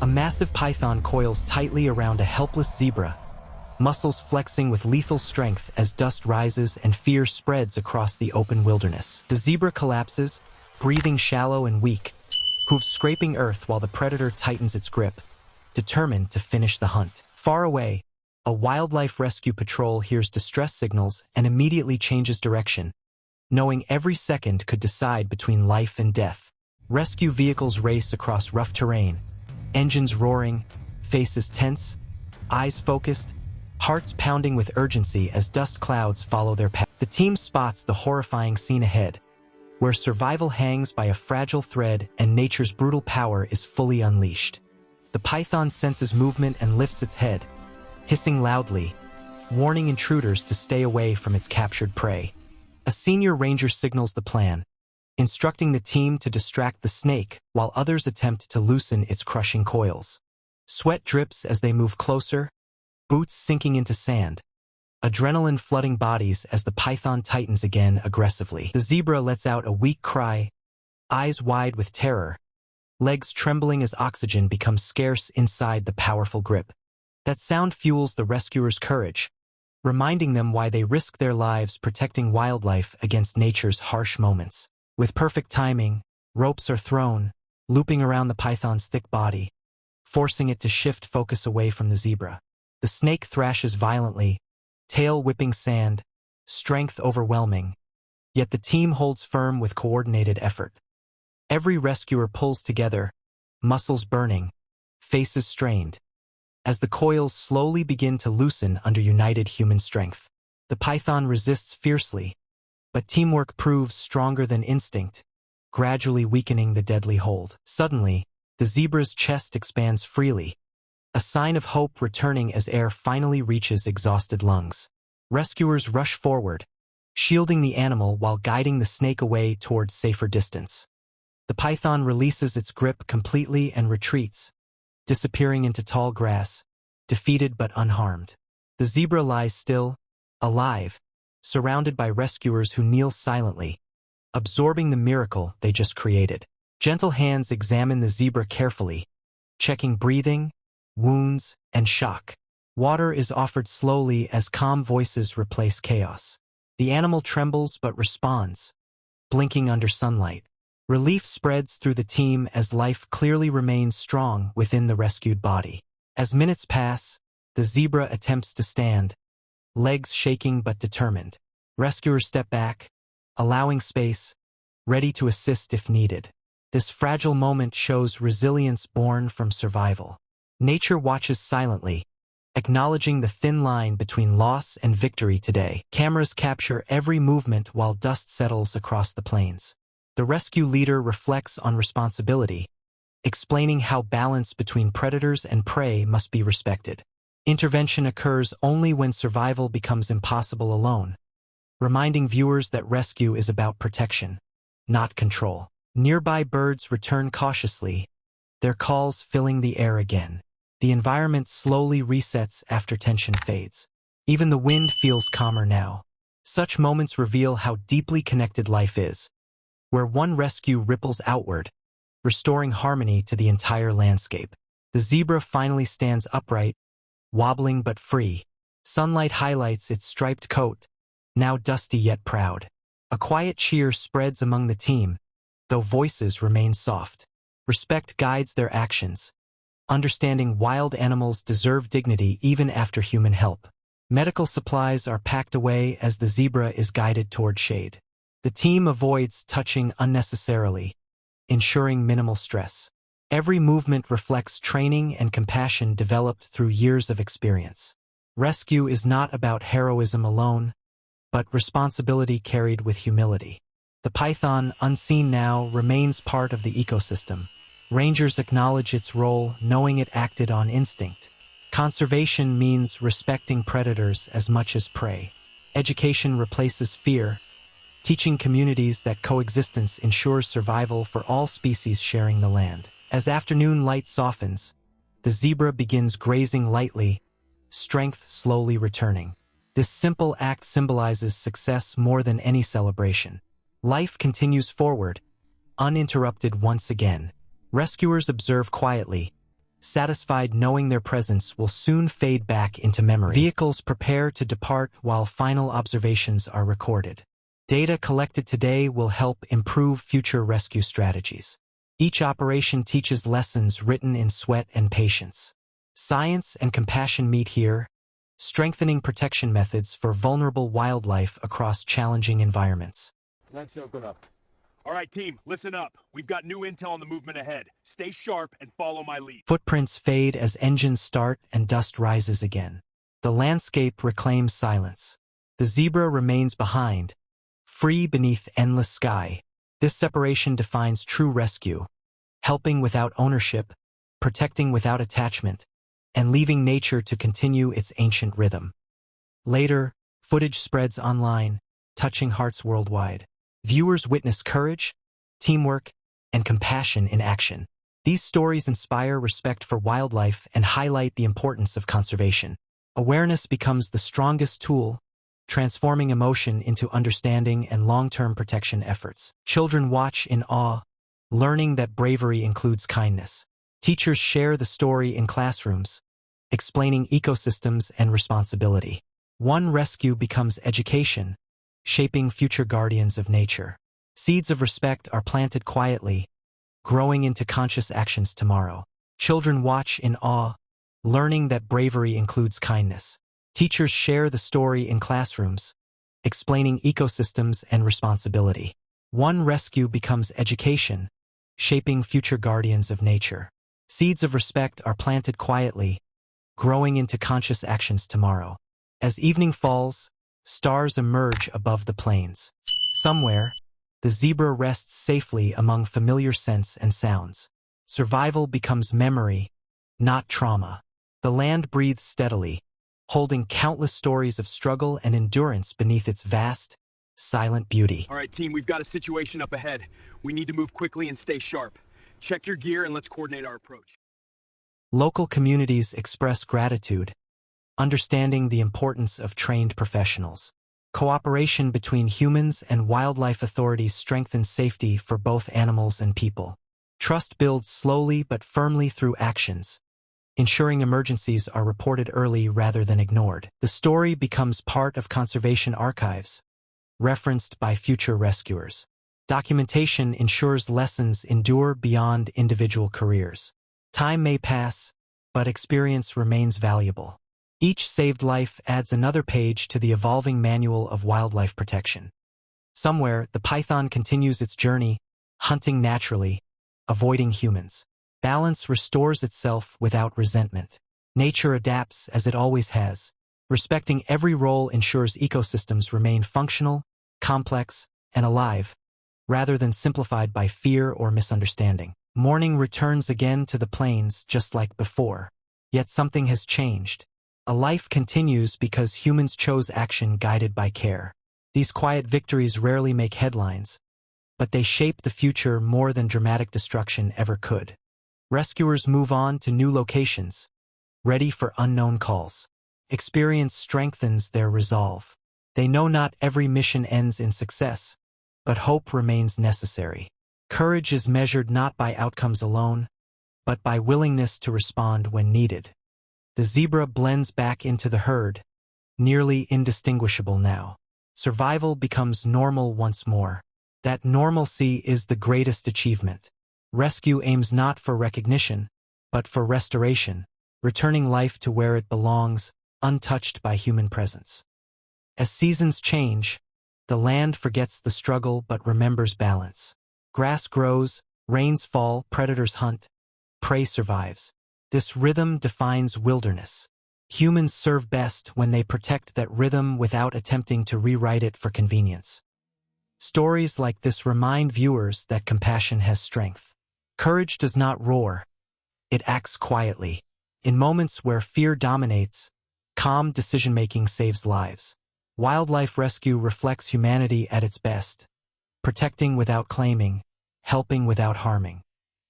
massive python coils tightly around a helpless zebra, muscles flexing with lethal strength as dust rises and fear spreads across the open wilderness. The zebra collapses, breathing shallow and weak, hooves scraping earth while the predator tightens its grip, determined to finish the hunt. Far away, a wildlife rescue patrol hears distress signals and immediately changes direction, knowing every second could decide between life and death. Rescue vehicles race across rough terrain, engines roaring, faces tense, eyes focused, hearts pounding with urgency as dust clouds follow their path. The team spots the horrifying scene ahead, where survival hangs by a fragile thread and nature's brutal power is fully unleashed. The python senses movement and lifts its head, hissing loudly, warning intruders to stay away from its captured prey. A senior ranger signals the plan, instructing the team to distract the snake while others attempt to loosen its crushing coils. Sweat drips as they move closer, boots sinking into sand, adrenaline flooding bodies as the python tightens again aggressively. The zebra lets out a weak cry, eyes wide with terror, legs trembling as oxygen becomes scarce inside the powerful grip. That sound fuels the rescuers' courage, reminding them why they risk their lives protecting wildlife against nature's harsh moments. With perfect timing, ropes are thrown, looping around the python's thick body, forcing it to shift focus away from the zebra. The snake thrashes violently, tail whipping sand, strength overwhelming, yet the team holds firm with coordinated effort. Every rescuer pulls together, muscles burning, faces strained, as the coils slowly begin to loosen under united human strength. The python resists fiercely, but teamwork proves stronger than instinct, gradually weakening the deadly hold. Suddenly, the zebra's chest expands freely, a sign of hope returning as air finally reaches exhausted lungs. Rescuers rush forward, shielding the animal while guiding the snake away towards safer distance. The python releases its grip completely and retreats, disappearing into tall grass, defeated but unharmed. The zebra lies still, alive, surrounded by rescuers who kneel silently, absorbing the miracle they just created. Gentle hands examine the zebra carefully, checking breathing, wounds, and shock. Water is offered slowly as calm voices replace chaos. The animal trembles but responds, blinking under sunlight. Relief spreads through the team as life clearly remains strong within the rescued body. As minutes pass, the zebra attempts to stand, legs shaking but determined. Rescuers step back, allowing space, ready to assist if needed. This fragile moment shows resilience born from survival. Nature watches silently, acknowledging the thin line between loss and victory today. Cameras capture every movement while dust settles across the plains. The rescue leader reflects on responsibility, explaining how balance between predators and prey must be respected. Intervention occurs only when survival becomes impossible alone, reminding viewers that rescue is about protection, not control. Nearby birds return cautiously, their calls filling the air again. The environment slowly resets after tension fades. Even the wind feels calmer now. Such moments reveal how deeply connected life is, where one rescue ripples outward, restoring harmony to the entire landscape. The zebra finally stands upright, wobbling but free. Sunlight highlights its striped coat, now dusty yet proud. A quiet cheer spreads among the team, though voices remain soft. Respect guides their actions, understanding wild animals deserve dignity even after human help. Medical supplies are packed away as the zebra is guided toward shade. The team avoids touching unnecessarily, ensuring minimal stress. Every movement reflects training and compassion developed through years of experience. Rescue is not about heroism alone, but responsibility carried with humility. The python, unseen now, remains part of the ecosystem. Rangers acknowledge its role, knowing it acted on instinct. Conservation means respecting predators as much as prey. Education replaces fear, teaching communities that coexistence ensures survival for all species sharing the land. As afternoon light softens, the zebra begins grazing lightly, strength slowly returning. This simple act symbolizes success more than any celebration. Life continues forward, uninterrupted once again. Rescuers observe quietly, satisfied knowing their presence will soon fade back into memory. Vehicles prepare to depart while final observations are recorded. Data collected today will help improve future rescue strategies. Each operation teaches lessons written in sweat and patience. Science and compassion meet here, strengthening protection methods for vulnerable wildlife across challenging environments. Thanks, all right, team, listen up. We've got new intel on the movement ahead. Stay sharp and follow my lead. Footprints fade as engines start and dust rises again. The landscape reclaims silence. The zebra remains behind, free beneath endless sky. This separation defines true rescue, helping without ownership, protecting without attachment, and leaving nature to continue its ancient rhythm. Later, footage spreads online, touching hearts worldwide. Viewers witness courage, teamwork, and compassion in action. These stories inspire respect for wildlife and highlight the importance of conservation. Awareness becomes the strongest tool, transforming emotion into understanding and long-term protection efforts. Children watch in awe, learning that bravery includes kindness. Teachers share the story in classrooms, explaining ecosystems and responsibility. One rescue becomes education, shaping future guardians of nature. Seeds of respect are planted quietly, growing into conscious actions tomorrow. Children watch in awe, learning that bravery includes kindness. Teachers share the story in classrooms, explaining ecosystems and responsibility. One rescue becomes education, shaping future guardians of nature. Seeds of respect are planted quietly, growing into conscious actions tomorrow. As evening falls, stars emerge above the plains. Somewhere, the zebra rests safely among familiar scents and sounds. Survival becomes memory, not trauma. The land breathes steadily, holding countless stories of struggle and endurance beneath its vast, silent beauty. All right, team, we've got a situation up ahead. We need to move quickly and stay sharp. Check your gear and let's coordinate our approach. Local communities express gratitude, understanding the importance of trained professionals. Cooperation between humans and wildlife authorities strengthens safety for both animals and people. Trust builds slowly but firmly through actions, ensuring emergencies are reported early rather than ignored. The story becomes part of conservation archives, referenced by future rescuers. Documentation ensures lessons endure beyond individual careers. Time may pass, but experience remains valuable. Each saved life adds another page to the evolving manual of wildlife protection. Somewhere, the python continues its journey, hunting naturally, avoiding humans. Balance restores itself without resentment. Nature adapts as it always has. Respecting every role ensures ecosystems remain functional, complex, and alive, rather than simplified by fear or misunderstanding. Morning returns again to the plains just like before. Yet something has changed. A life continues because humans chose action guided by care. These quiet victories rarely make headlines, but they shape the future more than dramatic destruction ever could. Rescuers move on to new locations, ready for unknown calls. Experience strengthens their resolve. They know not every mission ends in success, but hope remains necessary. Courage is measured not by outcomes alone, but by willingness to respond when needed. The zebra blends back into the herd, nearly indistinguishable now. Survival becomes normal once more. That normalcy is the greatest achievement. Rescue aims not for recognition, but for restoration, returning life to where it belongs, untouched by human presence. As seasons change, the land forgets the struggle but remembers balance. Grass grows, rains fall, predators hunt, prey survives. This rhythm defines wilderness. Humans serve best when they protect that rhythm without attempting to rewrite it for convenience. Stories like this remind viewers that compassion has strength. Courage does not roar. It acts quietly. In moments where fear dominates, calm decision-making saves lives. Wildlife rescue reflects humanity at its best, protecting without claiming, helping without harming.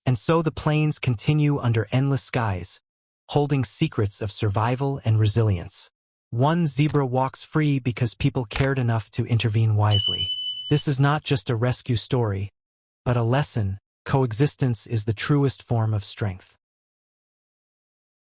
And so the plains continue under endless skies, holding secrets of survival and resilience. One zebra walks free because people cared enough to intervene wisely. This is not just a rescue story, but a lesson: coexistence is the truest form of strength.